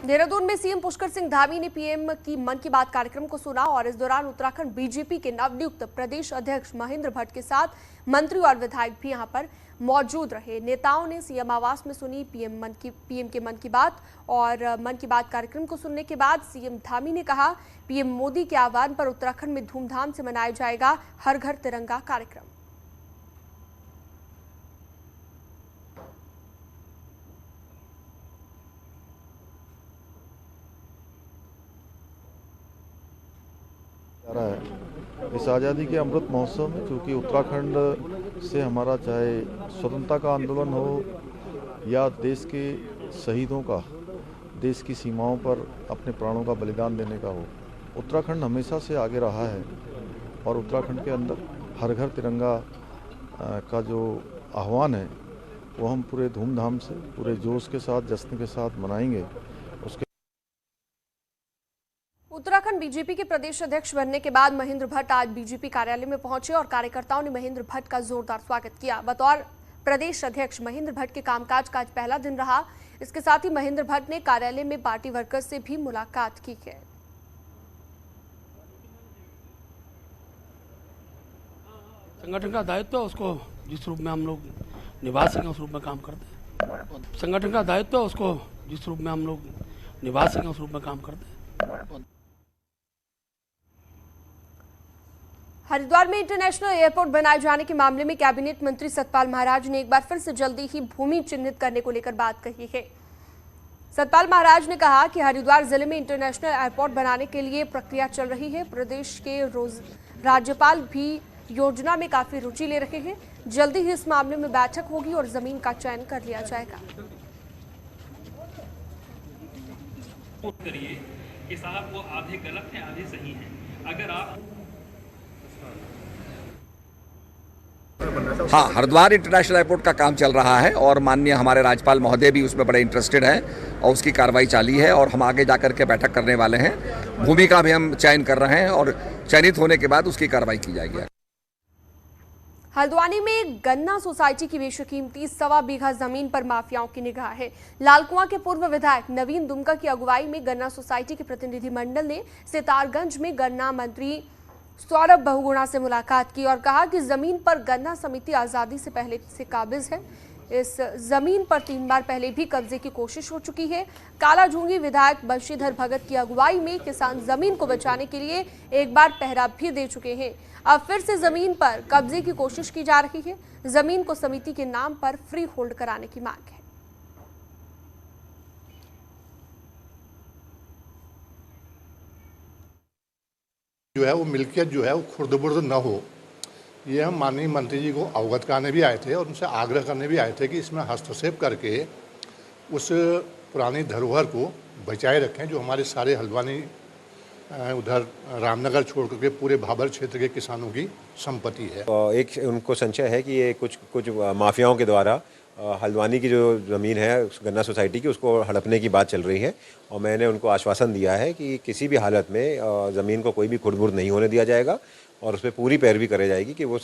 देहरादून में सीएम पुष्कर सिंह धामी ने पीएम की मन की बात कार्यक्रम को सुना और इस दौरान उत्तराखंड बीजेपी के नवनियुक्त प्रदेश अध्यक्ष महेंद्र भट्ट के साथ मंत्री और विधायक भी यहां पर मौजूद रहे। नेताओं ने सीएम आवास में सुनी पीएम के मन की बात और मन की बात कार्यक्रम को सुनने के बाद सीएम धामी ने कहा, पीएम मोदी के आह्वान पर उत्तराखंड में धूमधाम से मनाया जाएगा हर घर तिरंगा कार्यक्रम। रहा है इस आज़ादी के अमृत महोत्सव में, क्योंकि उत्तराखंड से हमारा चाहे स्वतंत्रता का आंदोलन हो या देश के शहीदों का देश की सीमाओं पर अपने प्राणों का बलिदान देने का हो, उत्तराखंड हमेशा से आगे रहा है। और उत्तराखंड के अंदर हर घर तिरंगा का जो आह्वान है वो हम पूरे धूमधाम से, पूरे जोश के साथ, जश्न के साथ मनाएंगे। उत्तराखंड बीजेपी के प्रदेश अध्यक्ष बनने के बाद महेंद्र भट्ट आज बीजेपी कार्यालय में पहुंचे और कार्यकर्ताओं ने महेंद्र भट्ट का जोरदार स्वागत किया। बतौर प्रदेश अध्यक्ष महेंद्र भट्ट के कामकाज का आज पहला दिन रहा। इसके साथ ही महेंद्र भट्ट ने कार्यालय में पार्टी वर्कर्स से भी मुलाकात की है। संगठन का दायित्व है, उसको जिस रूप में हम लोग निभा सकें उस रूप में काम करते हैं। संगठन का दायित्व है, उसको जिस रूप में हम लोग निभा सकें उस रूप में काम करते हैं। हरिद्वार में इंटरनेशनल एयरपोर्ट बनाए जाने के मामले में कैबिनेट मंत्री सतपाल महाराज ने एक बार फिर से जल्दी ही भूमि चिन्हित करने को लेकर बात कही है। सतपाल महाराज ने कहा कि हरिद्वार जिले में इंटरनेशनल एयरपोर्ट बनाने के लिए प्रक्रिया चल रही है। प्रदेश के राज्यपाल भी योजना में काफी रुचि ले रहे हैं। जल्दी ही इस मामले में बैठक होगी और जमीन का चयन कर लिया जाएगा। करिए कि साहब वो आधे गलत हैं आधे सही हैं। अगर आप हाँ, हरिद्वार इंटरनेशनल एयरपोर्ट का काम चल रहा है और माननीय हमारे राज्यपाल महोदय भी उसमें बड़े इंटरेस्टेड हैं और उसकी कार्रवाई जारी है और हम आगे जाकर के बैठक करने वाले हैं। भूमि का भी हम चयन कर रहे हैं और चयनित होने के बाद उसकी कार्रवाई की जाएगी। हल्द्वानी में गन्ना सोसाइटी की बेशकीमती 1.25 बीघा जमीन पर माफियाओं की निगाह है। लालकुआं के पूर्व विधायक नवीन दुमका की अगुवाई में गन्ना सोसाइटी के प्रतिनिधिमंडल ने सितारगंज में गन्ना मंत्री सौरभ बहुगुणा से मुलाकात की और कहा कि जमीन पर गन्ना समिति आजादी से पहले से काबिज है। इस जमीन पर 3 बार पहले भी कब्जे की कोशिश हो चुकी है। कालाझूंगी विधायक बंशीधर भगत की अगुवाई में किसान जमीन को बचाने के लिए एक बार पहरा भी दे चुके हैं। अब फिर से जमीन पर कब्जे की कोशिश की जा रही है। जमीन को समिति के नाम पर फ्री होल्ड कराने की मांग है। जो है वो मिल्कियत जो है वो खुर्द-बुर्द न हो, ये हम माननीय मंत्री जी को अवगत कराने भी आए थे और उनसे आग्रह करने भी आए थे कि इसमें हस्तक्षेप करके उस पुरानी धरोहर को बचाए रखें जो हमारे सारे हल्द्वानी उधर रामनगर छोड़ करके पूरे भाबर क्षेत्र के किसानों की संपत्ति है। एक उनको संशय है कि ये कुछ माफियाओं के द्वारा हल्द्वानी की जो ज़मीन है गन्ना सोसाइटी की उसको हड़पने की बात चल रही है और मैंने उनको आश्वासन दिया है कि किसी भी हालत में ज़मीन को कोई भी खुर्द-बुर्द नहीं होने दिया जाएगा और उस पर पूरी पैरवी कराई जाएगी कि वो